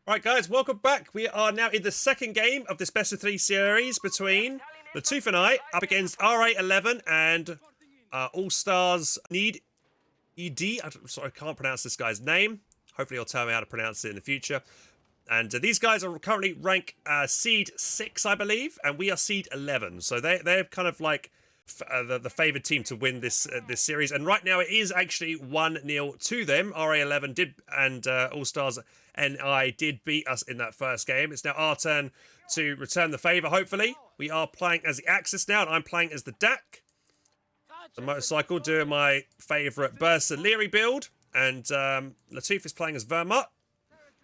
Alright guys, welcome back. We are now in the second game of this best of 3 series between Latouff and I up against Ra11 and All-Stars Niedi. Sorry, I can't pronounce this guy's name. Hopefully he'll tell me how to pronounce it in the future. And these guys are currently rank seed 6, I believe, and we are seed 11. So they're kind of like the favoured team to win this series. And right now it is actually 1-0 to them. Ra11 did, and All-Stars NI did beat us in that first game. It's now our turn to return the favour, hopefully. We are playing as the Axis now, and I'm playing as the DAK. The motorcycle, doing my favourite Burst Leary build. And Latouff is playing as Vermont.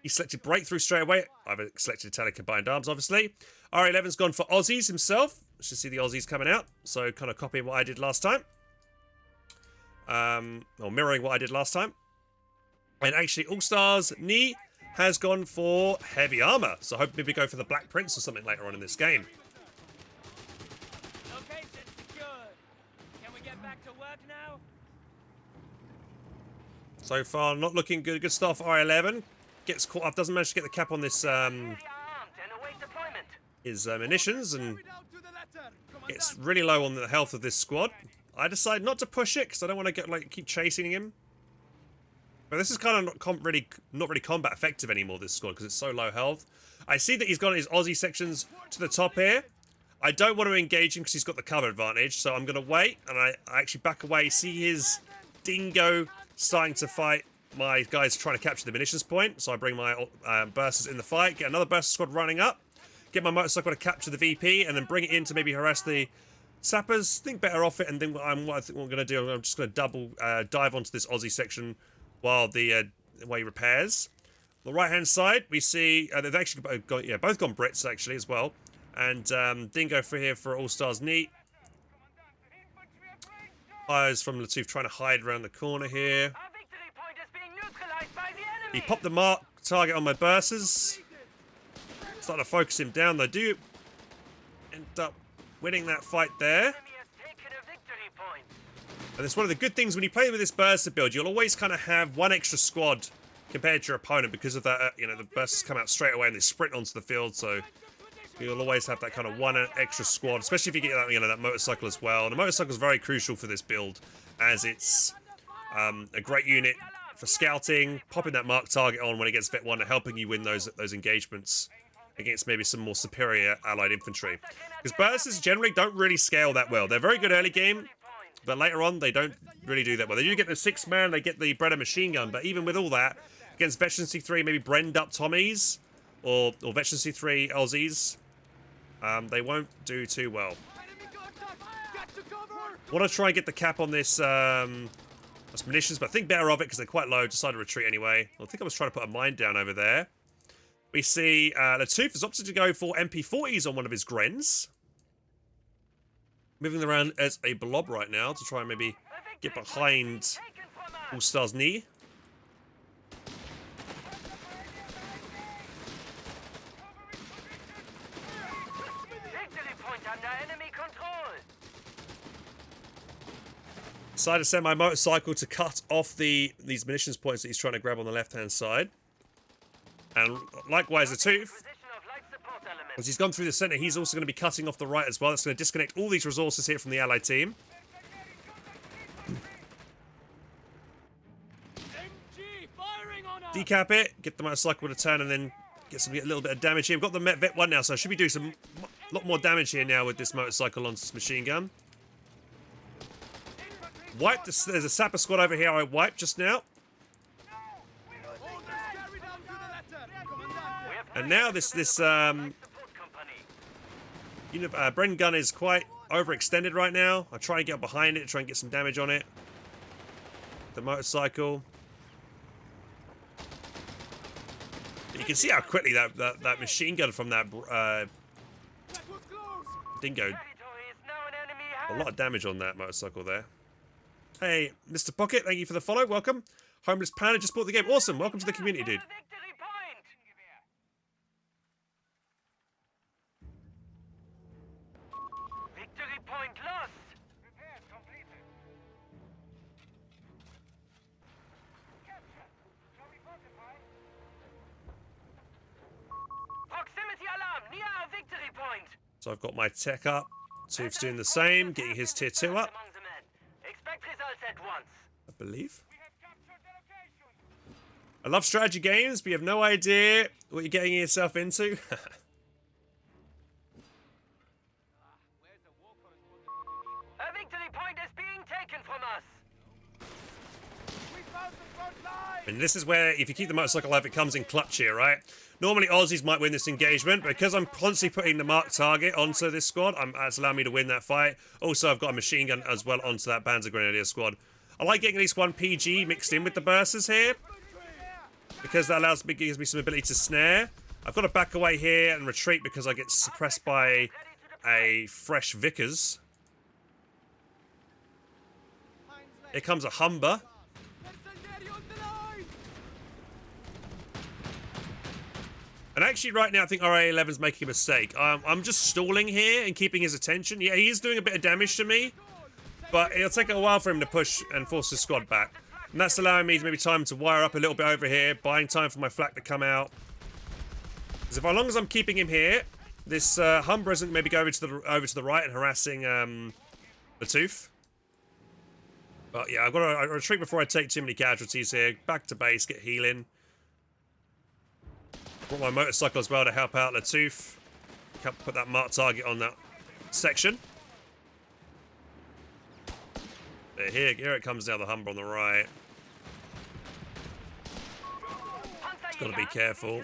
He selected Breakthrough straight away. I've selected Telecombined Arms, obviously. Ra11's gone for Aussies himself. Let's just see the Aussies coming out. So kind of copying what I did last time. Or mirroring what I did last time. And actually, All-Stars Niedi has gone for Heavy Armour. So I hope maybe go for the Black Prince or something later on in this game. Location secured. Can we get back to work now? So far, not looking good. Good start for Ra11. Gets caught up, doesn't manage to get the cap on this his munitions, and it's really low on the health of this squad. I decide not to push it because I don't want to keep chasing him. But this is kind of not really combat effective anymore, this squad, because it's so low health. I see that he's got his Aussie sections to the top here. I don't want to engage him because he's got the cover advantage, so I'm going to wait, and I actually back away. See his dingo starting to fight my guys trying to capture the munitions point, so I bring my bursters in the fight, get another burster squad running up, get my motorcycle to capture the VP, and then bring it in to maybe harass the sappers. Think better off it, and then what I think we're going to do, I'm just going to double dive onto this Aussie section while the he repairs. On the right-hand side, we see they've actually both gone Brits actually as well, and Dingo for here for All-Stars Niedi. Fires from Latouff trying to hide around the corner here. He popped the mark target on my bursters. Starting to focus him down. They do end up winning that fight there. And it's one of the good things when you play with this burster build. You'll always kind of have one extra squad compared to your opponent because of that. The bursters come out straight away and they sprint onto the field. So you'll always have that kind of one extra squad, especially if you get that that motorcycle as well. And the motorcycle is very crucial for this build, as it's a great unit for scouting, popping that mark target on when it gets Vet 1 and helping you win those engagements against maybe some more superior allied infantry. Because bursters generally don't really scale that well. They're very good early game, but later on they don't really do that well. They do get the 6-man, they get the Brenner machine gun, but even with all that, against Veteran C3, maybe Brend up Tommies, or Veteran C3 Aussies, they won't do too well. Want to try and get the cap on this munitions, but think better of it because they're quite low. Decided to retreat anyway. I think I was trying to put a mine down over there. We see Latouff has opted to go for MP40s on one of his Grens. Moving around as a blob right now to try and maybe get behind All-Stars Niedi. Decided to send my motorcycle to cut off these munitions points that he's trying to grab on the left-hand side. And likewise, Latouff, as he's gone through the center, he's also going to be cutting off the right as well. That's going to disconnect all these resources here from the allied team. Decap it, get the motorcycle to turn, and then get a little bit of damage here. We've got the Vet 1 now, so I should be doing a lot more damage here now with this motorcycle on this machine gun. Wiped. There's a sapper squad over here I wiped just now. And now this Bren gun is quite overextended right now. I try and get behind it, try and get some damage on it. The motorcycle. But you can see how quickly that machine gun from that dingo. A lot of damage on that motorcycle there. Hey, Mr. Pocket, thank you for the follow. Welcome. Homeless Panda just bought the game. Awesome. Welcome to the community, dude. Victory point lost. So I've got my tech up. Latouff's doing the same, getting his tier 2 up, Expect results at once. I believe. I love strategy games, but you have no idea what you're getting yourself into. A victory point is being taken from us. We found the front line. And this is where, if you keep the motorcycle alive, it comes in clutch here, right? Normally Aussies might win this engagement, but because I'm constantly putting the marked target onto this squad, that's allowing me to win that fight. Also, I've got a machine gun as well onto that Panzer Grenadier squad. I like getting at least one PG mixed in with the bursters here, because that gives me some ability to snare. I've got to back away here and retreat because I get suppressed by a fresh Vickers. Here comes a Humber. And actually right now I think Ra11's making a mistake. I'm just stalling here and keeping his attention. Yeah, he is doing a bit of damage to me, but it'll take a while for him to push and force his squad back. And that's allowing me to maybe time to wire up a little bit over here, buying time for my flak to come out. Because as long as I'm keeping him here, this Humber isn't maybe go over to the right and harassing Latouff. But yeah, I've got to retreat before I take too many casualties here. Back to base, get healing. Brought my motorcycle as well to help out Latouff. Put that marked target on that section. There, here it comes down the Humber on the right. Just got to be careful.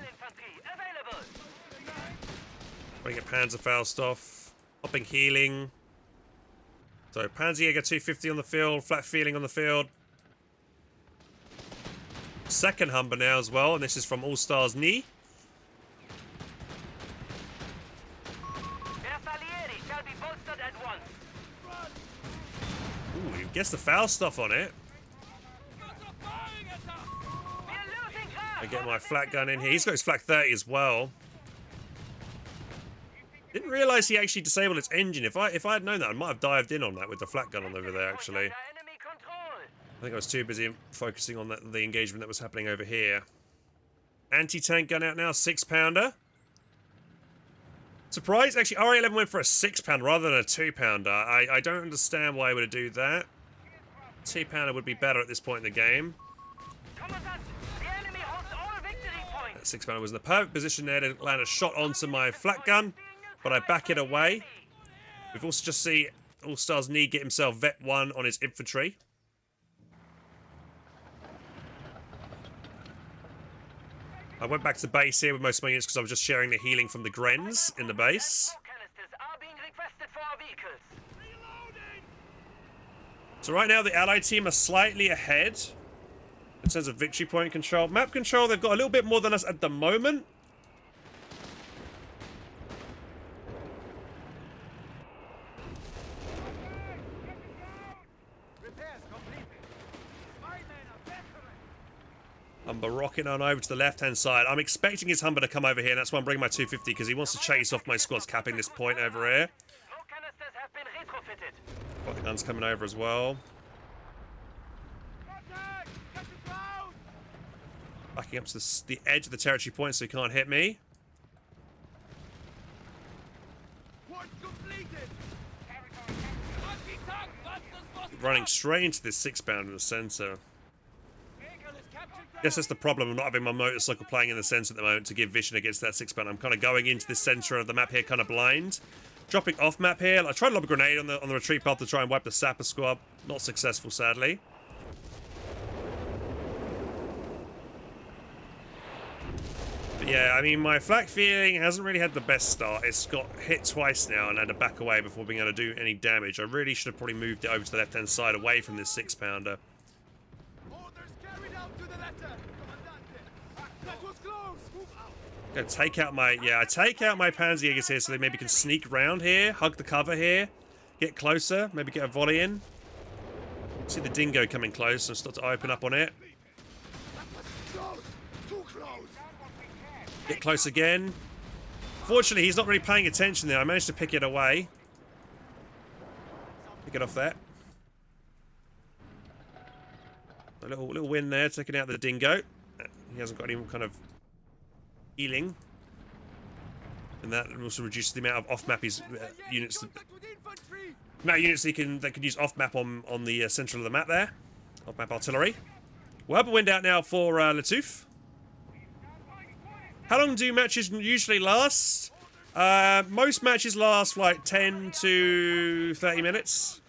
Trying to get Panzerfaust off. Hopping healing. So Panzerjäger 250 on the field. Flat feeling on the field. Second Humber now as well, and this is from All Stars Niedi. Ooh, he gets the foul stuff on it. I get my flak gun in here. He's got his flak 30 as well. Didn't realise he actually disabled its engine. If I had known that, I might have dived in on that with the flak gun on over there, actually. I think I was too busy focusing on the engagement that was happening over here. Anti-tank gun out now, 6-pounder. Surprised, actually, Ra11 went for a 6-pounder rather than a 2-pounder. I don't understand why I would do that. 2-pounder would be better at this point in the game. That 6-pounder was in the perfect position there to land a shot onto my flak gun, but I back it away. We've also just seen All Stars Niedi get himself Vet 1 on his infantry. I went back to base here with most of my units because I was just sharing the healing from the Grens in the base. So right now the Allied team are slightly ahead in terms of victory point control. Map control, they've got a little bit more than us at the moment. Humber rocking on over to the left-hand side. I'm expecting his Humber to come over here, and that's why I'm bringing my 250, because he wants to chase off my squads capping this point over here. Got the guns coming over as well. Backing up to the edge of the territory point so he can't hit me. Running straight into this 6-pounder in the center. Guess that's the problem of not having my motorcycle playing in the center at the moment to give vision against that 6-pounder. I'm kind of going into the center of the map here, kind of blind. Dropping off map here. I tried to lob a grenade on the retreat path to try and wipe the sapper squad. Not successful, sadly. But yeah, I mean, my flak feeling hasn't really had the best start. It's got hit twice now and had to back away before being able to do any damage. I really should have probably moved it over to the left-hand side away from this 6-pounder. Gonna take out my, I take out my Panzerjägers here so they maybe can sneak round here, hug the cover here, get closer, maybe get a volley in. See the dingo coming close and start to open up on it. Get close again. Fortunately, he's not really paying attention there. I managed to pick it away. Pick it off that. A little win there, taking out the dingo. He hasn't got any kind of healing. And that also reduces the amount of off-map units. The amount of units that can use off-map on the central of the map there. Off-map artillery. We'll have a wind out now for Latouff. How long do matches usually last? Most matches last like 10 to 30 minutes.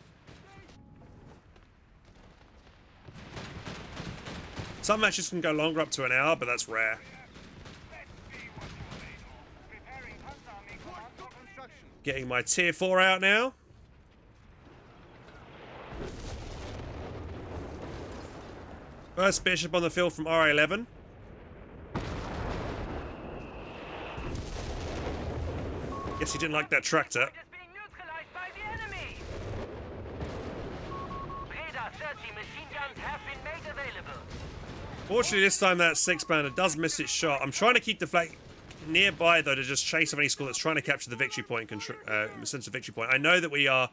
Some matches can go longer, up to an hour, but that's rare. Getting my tier 4 out now. First bishop on the field from Ra11. Guess he didn't like that tractor. Fortunately, this time that 6-pounder does miss its shot. I'm trying to keep the flag nearby, though, to just chase any squad that's trying to capture the victory point, sense of victory point. I know that we are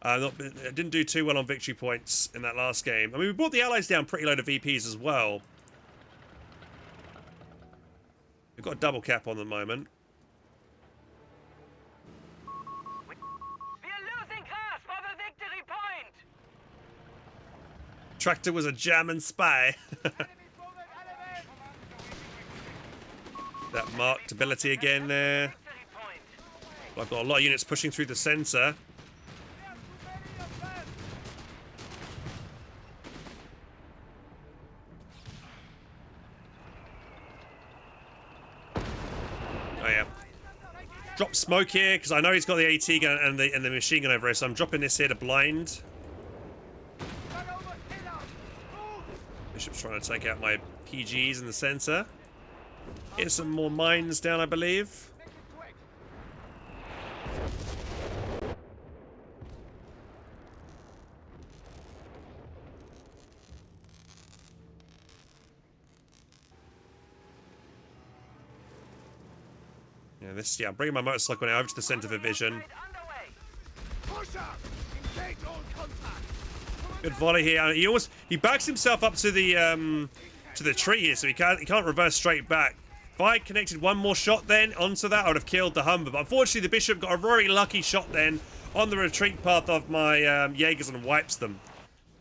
didn't do too well on victory points in that last game. I mean, we brought the Allies down pretty low to VPs as well. We've got a double cap on the moment. We are losing class for the victory point. Tractor was a German spy. That marked ability again there. I've got a lot of units pushing through the centre. Oh yeah. Drop smoke here because I know he's got the AT gun and the machine gun over here, so I'm dropping this here to blind. Bishop's trying to take out my PGs in the centre. Get some more mines down, I believe. Yeah, I'm bringing my motorcycle now over to the centre for vision. Good volley here. He backs himself up to the tree here, so he can't reverse straight back. If I connected one more shot then onto that, I would have killed the Humber. But unfortunately, the Bishop got a very lucky shot then on the retreat path of my Jaegers and wipes them.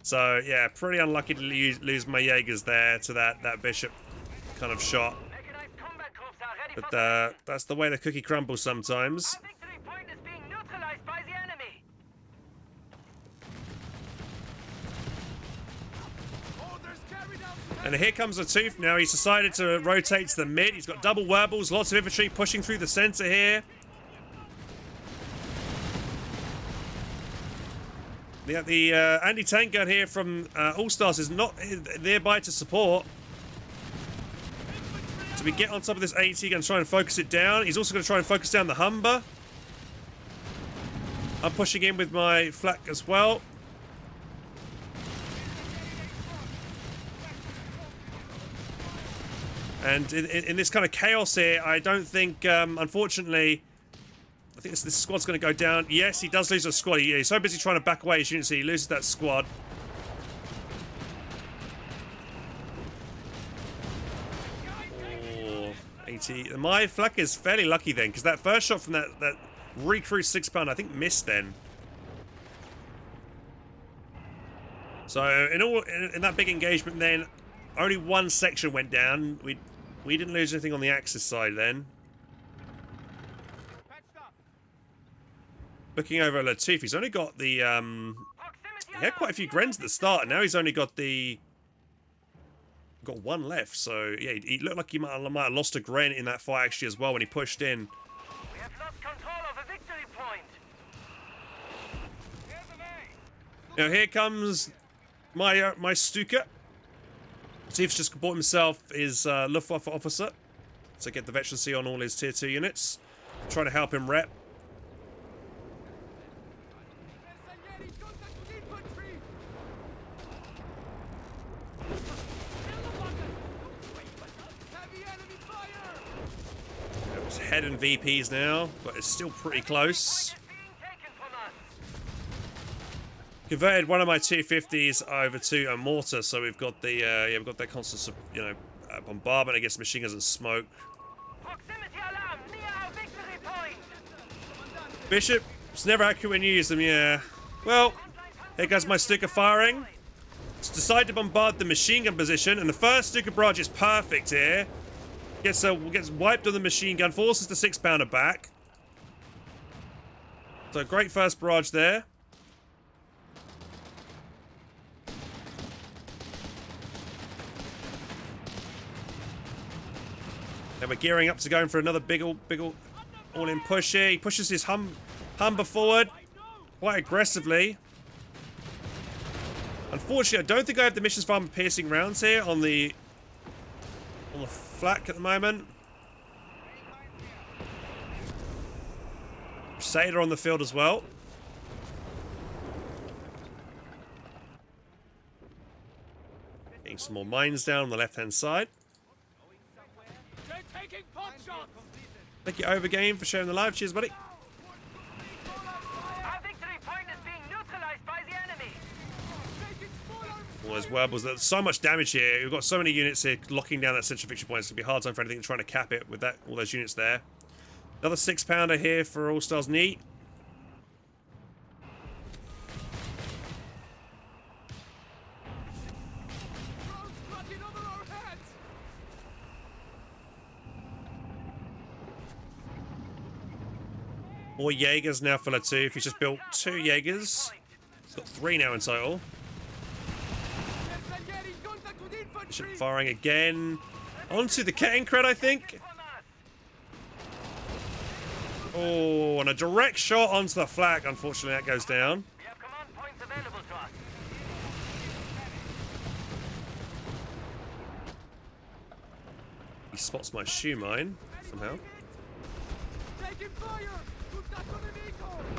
So yeah, pretty unlucky to lose my Jaegers there to that Bishop kind of shot. But that's the way the cookie crumbles sometimes. And here comes Latouff now. He's decided to rotate to the mid. He's got double Werbles, lots of infantry pushing through the centre here. The anti-tank gun here from All-Stars is not nearby to support. So we get on top of this AT gun and try and focus it down. He's also going to try and focus down the Humber. I'm pushing in with my flak as well. And in this kind of chaos here, I don't think, unfortunately, I think this squad's going to go down. Yes, he does lose a squad. He's so busy trying to back away his units, he loses that squad. Oh, AT. My flak is fairly lucky then, because that first shot from that recruit 6-pounder, I think, missed then. So in that big engagement then, only one section went down. We didn't lose anything on the Axis side then. Looking over at Latouff, he's only got the he had quite a few Grens at the start, and now he's only got got one left. So yeah, he looked like he might have lost a Gren in that fight actually as well when he pushed in. We have lost control of a victory point. Now here comes my Stuka. Latouff's just bought himself his Luftwaffe officer to get the veterancy on all his tier 2 units. Trying to help him rep. It's head and VPs now, but it's still pretty close. Converted one of my 250s over to a mortar, so we've got the we've got that constant, bombardment against machine guns and smoke. Proximity alarm near our victory point. Bishop's never accurate when you use them, yeah. Well, here goes my Stuka firing. Let's decide to bombard the machine gun position, and the first Stuka barrage is perfect here. Gets wiped on the machine gun, forces the 6-pounder back. So great first barrage there. Then we're gearing up to going for another big all-in push here. He pushes his Humber forward quite aggressively. Unfortunately, I don't think I have the missions farm piercing rounds here on the flak at the moment. Crusader on the field as well. Getting some more mines down on the left-hand side. Thank you, Overgame, for sharing the live. Cheers, buddy. Well, there's Werbles. There's so much damage here. We've got so many units here locking down that central fixture point. It's going to be a hard time for anything trying to cap it with all those units there. Another 6-pounder here for All Stars Niedi. More Jaegers now for Latouff. He's just built 2 Jaegers. He's got 3 now in total. Bishop firing again. Onto the Kettenkred, I think. Oh, and a direct shot onto the flak. Unfortunately, that goes down. He spots my shoe mine somehow.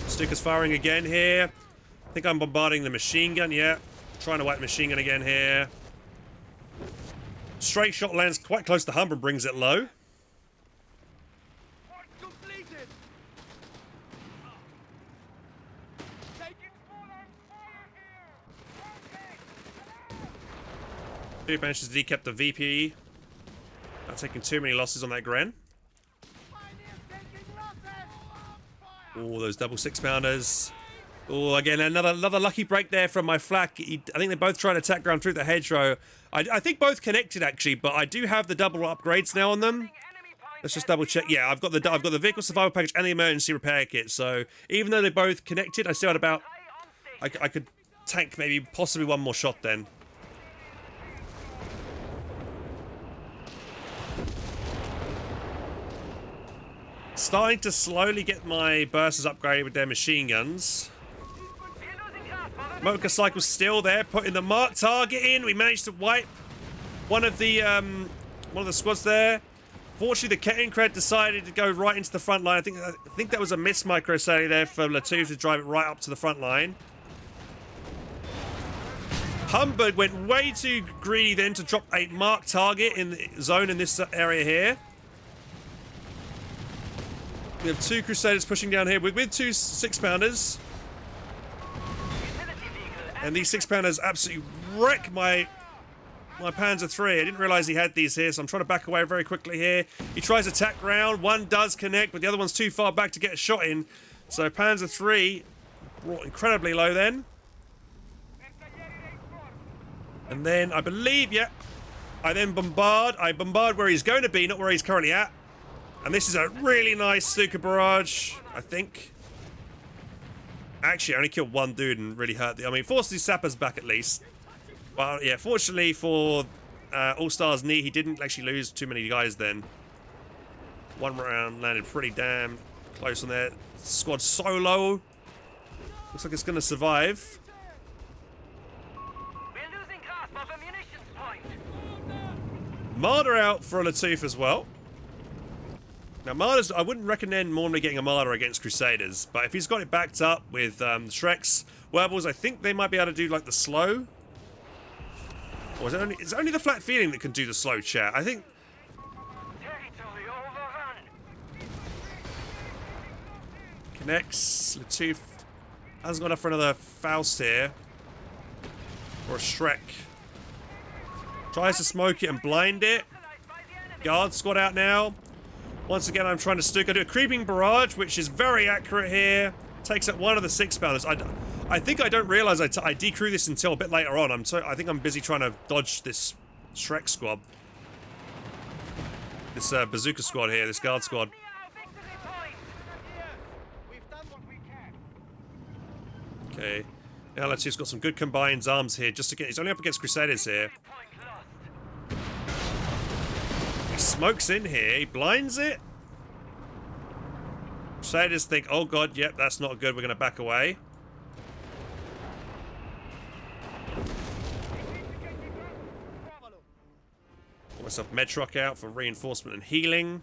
Stuka's firing again here. I think I'm bombarding the machine gun. Yeah, trying to wipe machine gun again here. Straight shot lands quite close to Humber and brings it low. Two manages to decap the VP. Not taking too many losses on that Gren. Oh, those double 6-pounders. Oh, again, another lucky break there from my flak. I think they both tried to attack ground through the hedgerow. I think both connected actually, but I do have the double upgrades now on them. Let's just double check. Yeah, I've got the vehicle survival package and the emergency repair kit. So even though they both connected, I still had about I could tank maybe possibly one more shot then. Starting to slowly get my bursters upgraded with their machine guns. Motorcycle's still there, putting the marked target in. We managed to wipe one of the squads there. Fortunately, the Kettenkred decided to go right into the front line. I think that was a miss micro sally there for Latouff to drive it right up to the front line. Humber went way too greedy then to drop a marked target in the zone in this area here. We have 2 Crusaders pushing down here with 2 6-pounders. And these 6-pounders absolutely wreck my Panzer III. I didn't realize he had these here, so I'm trying to back away very quickly here. He tries to attack round. One does connect, but the other one's too far back to get a shot in. So Panzer III brought incredibly low then. And then I believe, yeah, I then bombard. I bombard where he's going to be, not where he's currently at. And this is a really nice Stuka barrage, I think. Actually, I only killed one dude and really hurt the... I mean, forced his sappers back at least. But yeah, fortunately for All Stars Niedi, he didn't actually lose too many guys then. One round landed pretty damn close on there. Squad so low. Looks like it's going to survive. We're losing grasp of a munitions point. Marder out for a Latouff as well. Now, Marder's, I wouldn't recommend normally getting a Marder against Crusaders, but if he's got it backed up with Shreks, Werbles, I think they might be able to do like the slow. Or is it only the flat feeling that can do the slow chat? I think. Territory overrun. Connects. Latouff hasn't got enough for another Faust here. Or a Shrek. Tries to smoke it and blind it. Guard squad out now. Once again, I'm trying to Stuka. I do a creeping barrage, which is very accurate here. Takes out one of the 6-pounders. I think I don't realize I decrew this until a bit later on. I think I'm busy trying to dodge this Shrek squad. This bazooka squad here, this guard squad. Okay. Now let's see, he's got some good combined arms here. Just to get, he's only up against Crusaders here. He smokes in here, he blinds it. Crusaders think, oh god, yep, that's not good, we're going to back away. Got myself Medrock out for reinforcement and healing.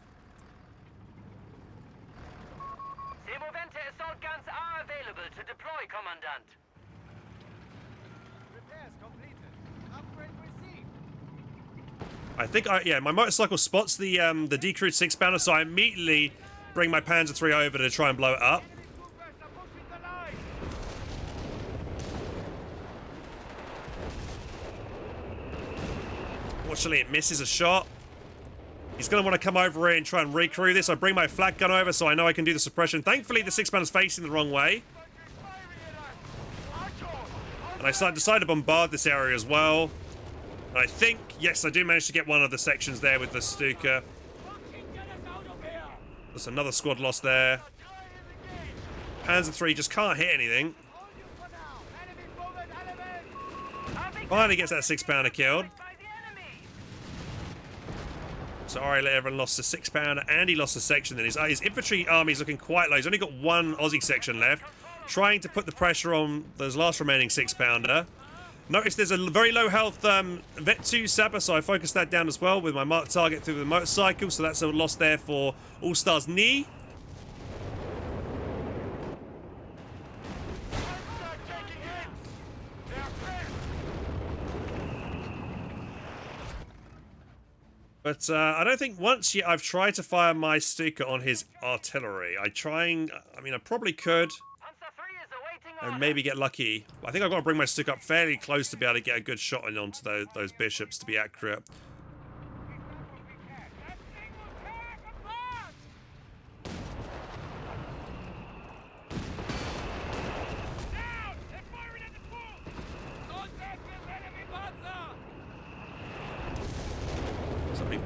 Assault guns are available to deploy, Commandant. Repairs completed. Upgrade received. I think yeah, my motorcycle spots the decrewed 6-pounder, so I immediately bring my Panzer III over to try and blow it up. Fortunately, it misses a shot. He's going to want to come over here and try and recrew this. I bring my flak gun over so I know I can do the suppression. Thankfully, the 6-pounder's facing the wrong way. And I decide to bombard this area as well. And I think, yes, I do manage to get one of the sections there with the Stuka. There's another squad lost there. Panzer III just can't hit anything. Finally gets that 6-pounder killed. So RA11 lost a 6-pounder and he lost a section. Then his infantry army is looking quite low. He's only got one Aussie section left. Trying to put the pressure on those last remaining 6-pounder. Notice there's a very low health Vet 2 Sapper, so I focused that down as well with my marked target through the motorcycle. So that's a loss there for All Stars Niedi. But I don't think once yet I've tried to fire my Stuka on his artillery. I probably could. And maybe get lucky. I think I've got to bring my Stuka up fairly close to be able to get a good shot in onto those bishops to be accurate.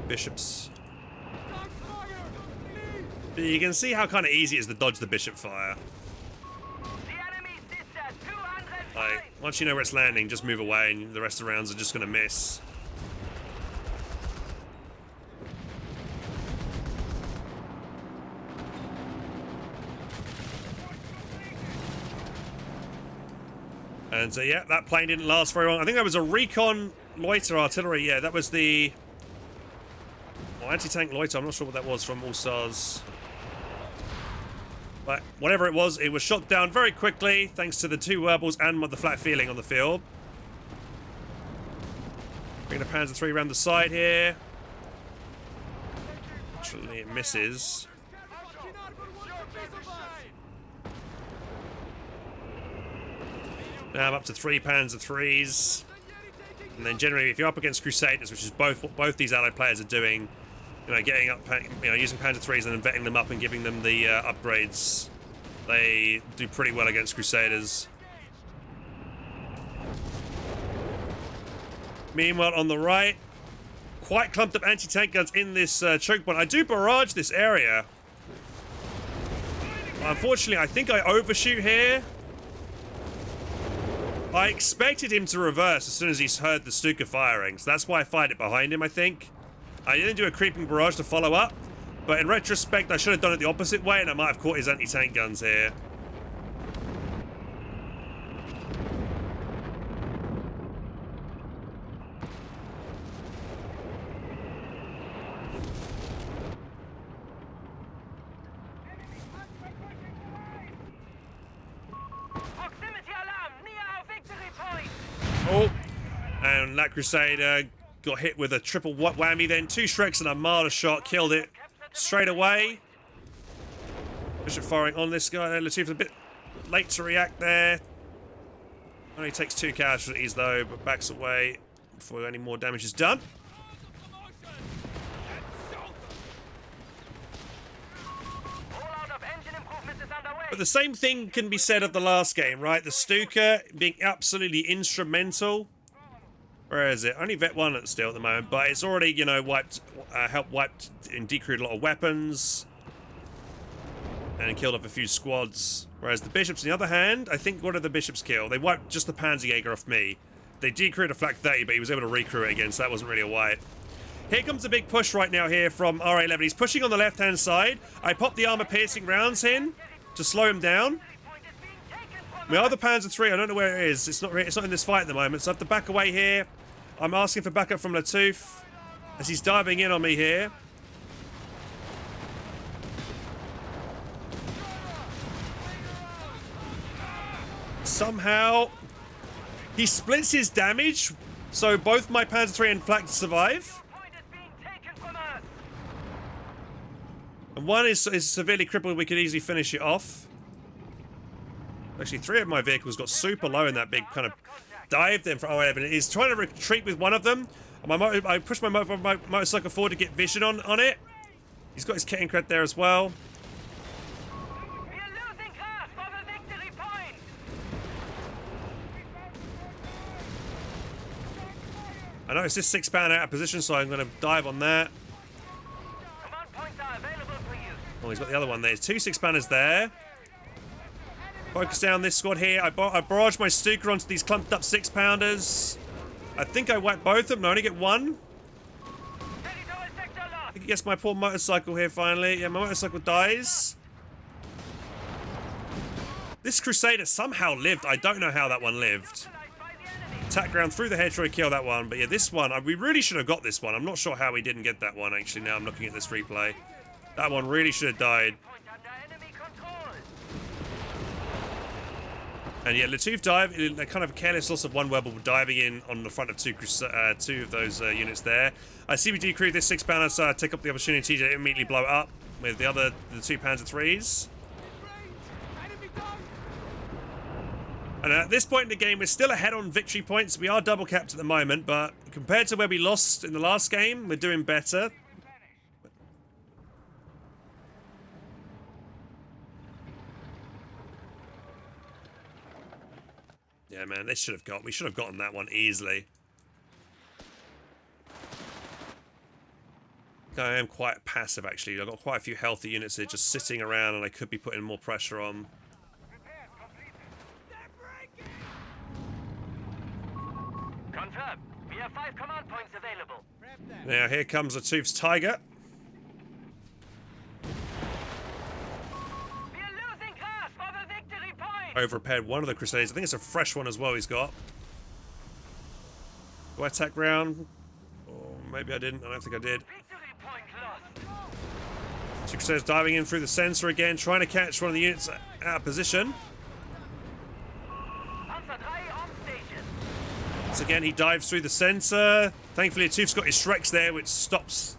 Bishops. But you can see how kind of easy it is to dodge the bishop fire. Like, once you know where it's landing, just move away and the rest of the rounds are just going to miss. And so yeah, that plane didn't last very long. I think that was a recon loiter artillery. Yeah, that was the anti-tank loiter. I'm not sure what that was from All Stars. But whatever it was shot down very quickly thanks to the 2 Werbels and the flat feeling on the field. Bring the Panzer III around the side here. Actually, it misses. Now I'm up to 3 Panzer IIIs. And then generally, if you're up against Crusaders, which is both these allied players are doing, getting up, using Panzer IIIs and then vetting them up and giving them the upgrades, they do pretty well against Crusaders. Meanwhile, on the right, quite clumped up anti-tank guns in this choke point. I do barrage this area. Unfortunately, I think I overshoot here. I expected him to reverse as soon as he's heard the Stuka firing, so that's why I fired it behind him, I think. I didn't do a creeping barrage to follow up, but in retrospect, I should have done it the opposite way, and I might have caught his anti-tank guns here. Oh, and that Crusader got hit with a triple whammy then. 2 Shreks and a Marder shot killed it straight away. Bishop firing on this guy there. Latouff a bit late to react there. Only takes 2 casualties though, but backs away before any more damage is done. But the same thing can be said of the last game, right? The Stuka being absolutely instrumental. Where is it? Only Vet 1 still at the moment, but it's already, you know, helped wiped and decrewed a lot of weapons. And killed off a few squads. Whereas the bishops, on the other hand, I think, what did the bishops kill? They wiped just the Panzerjäger off me. They decrewed a flak 30, but he was able to recrew it again, so that wasn't really a wipe. Here comes a big push right now here from Ra11. He's pushing on the left-hand side. I popped the armor-piercing rounds in to slow him down. My other Panzer III, I don't know where it is. It's not in this fight at the moment, so I have to back away here. I'm asking for backup from Latouff as he's diving in on me here. Somehow, he splits his damage, so both my Panzer III and flak survive. And one is severely crippled, we could easily finish it off. Actually, 3 of my vehicles got super low in that big kind of dive then for Ra11. He's trying to retreat with one of them. I pushed my motorcycle forward to get vision on it. He's got his Kettenkrat there as well. I noticed this 6-pounder out of position, so I'm going to dive on that. Oh, he's got the other one there. There's 2 6-pounders there. Focus down this squad here. I barraged my Stuka onto these clumped up 6-pounders. I think I wiped both of them. I only get one. I think he gets my poor motorcycle here finally. Yeah, my motorcycle dies. This Crusader somehow lived. I don't know how that one lived. Attack ground through the head, try to kill that one. But yeah, this one, we really should have got this one. I'm not sure how we didn't get that one, actually, now I'm looking at this replay. That one really should have died. And yeah, Latouff dive, a kind of careless loss of one rebel diving in on the front of two of those units there. I see we decrew this 6-pounder, so I take up the opportunity to immediately blow it up with the 2 Panzer IIIs. And at this point in the game, we're still ahead on victory points. We are double capped at the moment, but compared to where we lost in the last game, we're doing better. Yeah, man, we should have gotten that one easily. I am quite passive, actually. I've got quite a few healthy units here just sitting around, and I could be putting more pressure on. Confirm. We have 5 command points available. Now here comes Latouff's Tiger. We are losing grasp of a victory point. Over-repaired one of the Crusaders. I think it's a fresh one as well he's got. Do I attack round? Or maybe I didn't. I don't think I did. Victory point lost. 2 Crusaders diving in through the sensor again, trying to catch one of the units out of position. Panzer III on station. Once again, he dives through the sensor. Thankfully, Latouff's got his Shreks there, which stops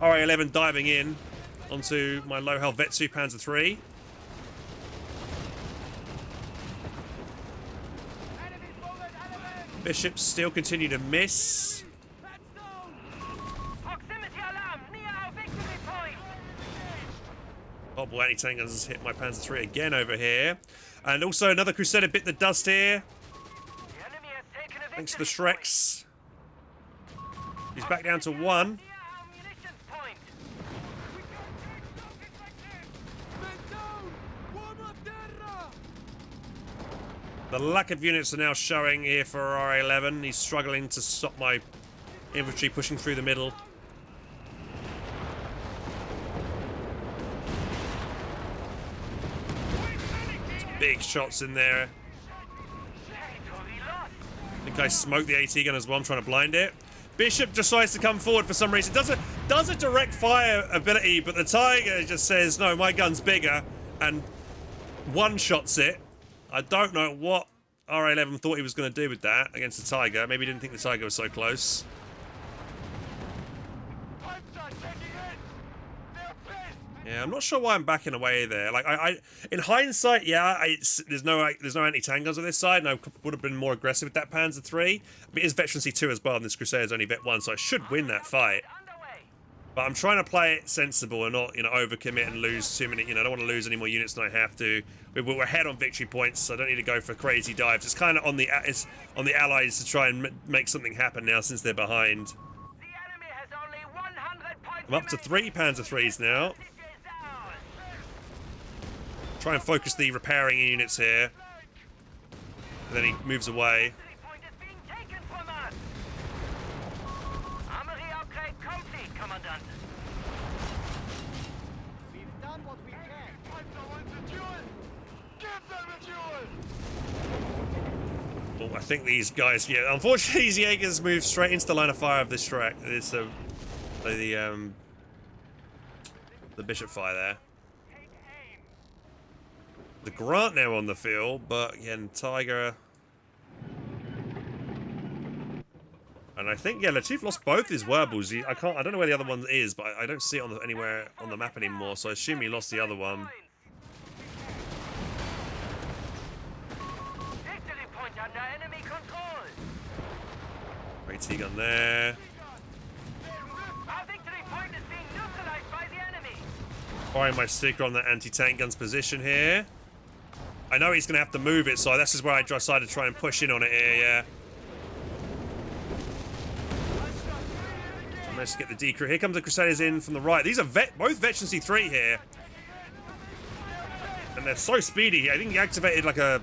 Ra11 diving in onto my low-health Vet 2 Panzer III. Bishops still continue to miss. Proximity alarm near our victory point. Oh boy, anti-tank guns has hit my Panzer III again over here. And also another Crusader bit the dust here. The enemy has taken a Thanks to the victory Shreks. He's back down to 1. near our munitions point. The lack of units are now showing here for Ra11. He's struggling to stop my infantry pushing through the middle. Some big shots in there. Territory lost. I think I smoked the AT gun as well. I'm trying to blind it. Bishop decides to come forward for some reason. Does a direct fire ability, but the Tiger just says, no, my gun's bigger, and one-shots it. I don't know what Ra11 thought he was going to do with that against the Tiger. Maybe he didn't think the Tiger was so close. Yeah, I'm not sure why I'm backing away there. Like, in hindsight, yeah, there's no anti-tank guns on this side, and I would have been more aggressive with that Panzer III. But it is Veterancy 2 as well, and this Crusader's only Vet 1, so I should win that fight. But I'm trying to play it sensible and not, overcommit and lose too many. I don't want to lose any more units than I have to. We're ahead on victory points, so I don't need to go for crazy dives. It's kind of on the allies to try and make something happen now since they're behind. The enemy has only 100 points. I'm up to 3 Panzer IIIs now. Try and focus the repairing units here. And then he moves away. Point is being taken from us. Armory upgrade complete, Commandant. We've done what we can. Oh, I think these guys, yeah, unfortunately these Jaegers move straight into the line of fire of this track. It's the bishop fire there. The Grant now on the field, but again, Tiger. And I think, yeah, Latouff lost both his Werbles. I don't know where the other one is, but I don't see it anywhere on the map anymore, so I assume he lost the other one. Victory point under enemy control. Great T-gun there. Our victory point is being neutralized by the enemy. Firing my sticker on that anti-tank gun's position here. I know he's going to have to move it, so this is where I decided to try and push in on it here, yeah. So managed to get the decrew. Here comes the Crusaders in from the right. These are both Veteran C3 here. And they're so speedy. I think he activated like a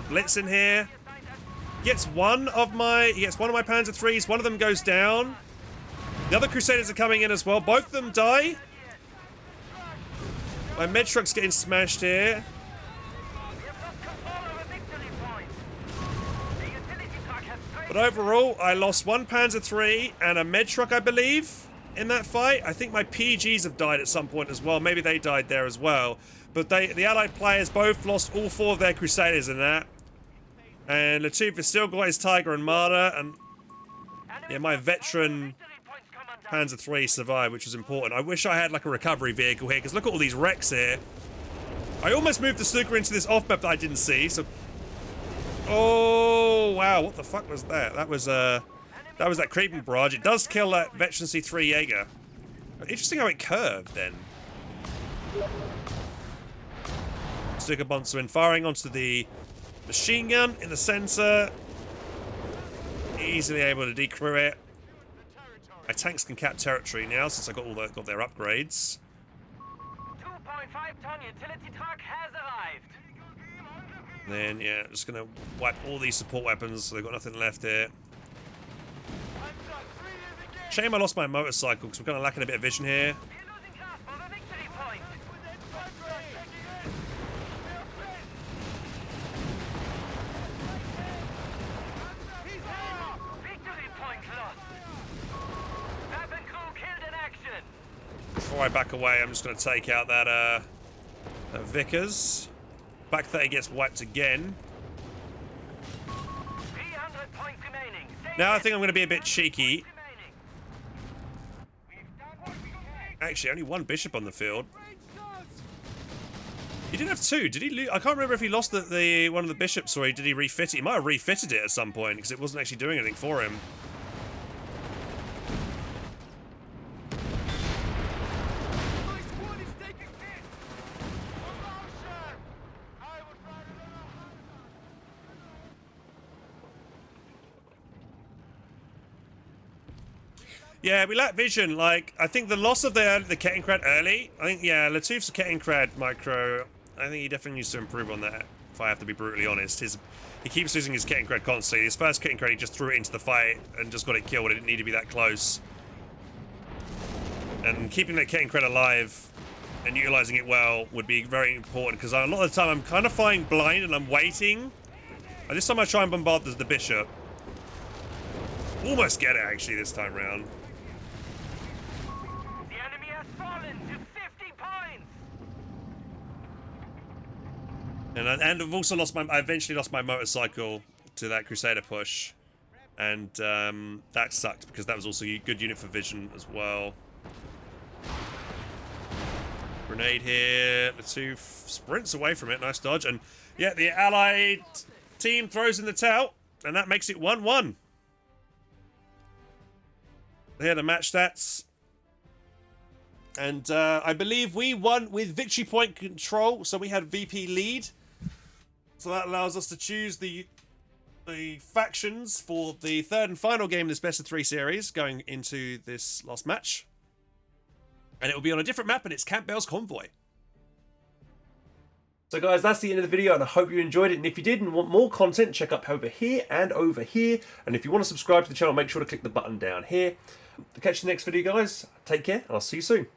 blitz in here. He gets one of my Panzer IIIs. One of them goes down. The other Crusaders are coming in as well. Both of them die. My med truck's getting smashed here. We have lost control of a victory point. The utility truck has strayed. But overall, I lost one Panzer III and a med truck, I believe, in that fight. I think my PGs have died at some point as well. Maybe they died there as well. But the Allied players both lost all 4 of their Crusaders in that. And Latouff has still got his Tiger and Marder. And yeah, my veteran Panzer III survived, which was important. I wish I had like a recovery vehicle here, because look at all these wrecks here. I almost moved the Stuka into this off map that I didn't see, so... Oh, wow, what the fuck was that? That was that creeping barrage. It does kill that Veteran C3 Jaeger. Interesting how it curved, then. Stuka Bondsman firing onto the machine gun in the center. Easily able to decrew it. My tanks can cap territory now since I got their upgrades. 2.5-ton utility truck has arrived. And then yeah, just gonna wipe all these support weapons so they've got nothing left here. Shame I lost my motorcycle because we're kind of lacking a bit of vision here. We're losing grasp of a victory point. Victory point lost. Weapon crew killed in action. Before I back away, I'm just gonna take out that Vickers. Back 30 gets wiped again. 300 points remaining. Now I think I'm gonna be a bit cheeky. Actually, only one bishop on the field. He didn't have 2, did he? I can't remember if he lost the one of the bishops or did he refit it. He might have refitted it at some point because it wasn't actually doing anything for him. Yeah, we lack vision. Like, I think the loss of the Kettenkrad early, I think, yeah, Latouff's Kettenkrad micro, I think he definitely needs to improve on that, if I have to be brutally honest. He keeps losing his Kettenkrad constantly. His first Kettenkrad, he just threw it into the fight and just got it killed. It didn't need to be that close. And keeping that Kettenkrad alive and utilizing it well would be very important, because a lot of the time I'm kind of flying blind and I'm waiting. And this time I try and bombard the bishop. Almost get it, actually, this time round. And I've also lost I eventually lost my motorcycle to that Crusader push. And that sucked because that was also a good unit for vision as well. Grenade here. Latouff sprints away from it. Nice dodge. And yeah, the Allied team throws in the towel. And that makes it 1-1. Here are the match stats. And I believe we won with victory point control, so we had VP lead. So that allows us to choose the factions for the third and final game in this best of 3 series going into this last match. And it will be on a different map, and it's Campbell's Convoy. So guys, that's the end of the video, and I hope you enjoyed it. And if you did and want more content, check up over here and over here. And if you want to subscribe to the channel, make sure to click the button down here. To catch the next video, guys, take care, and I'll see you soon.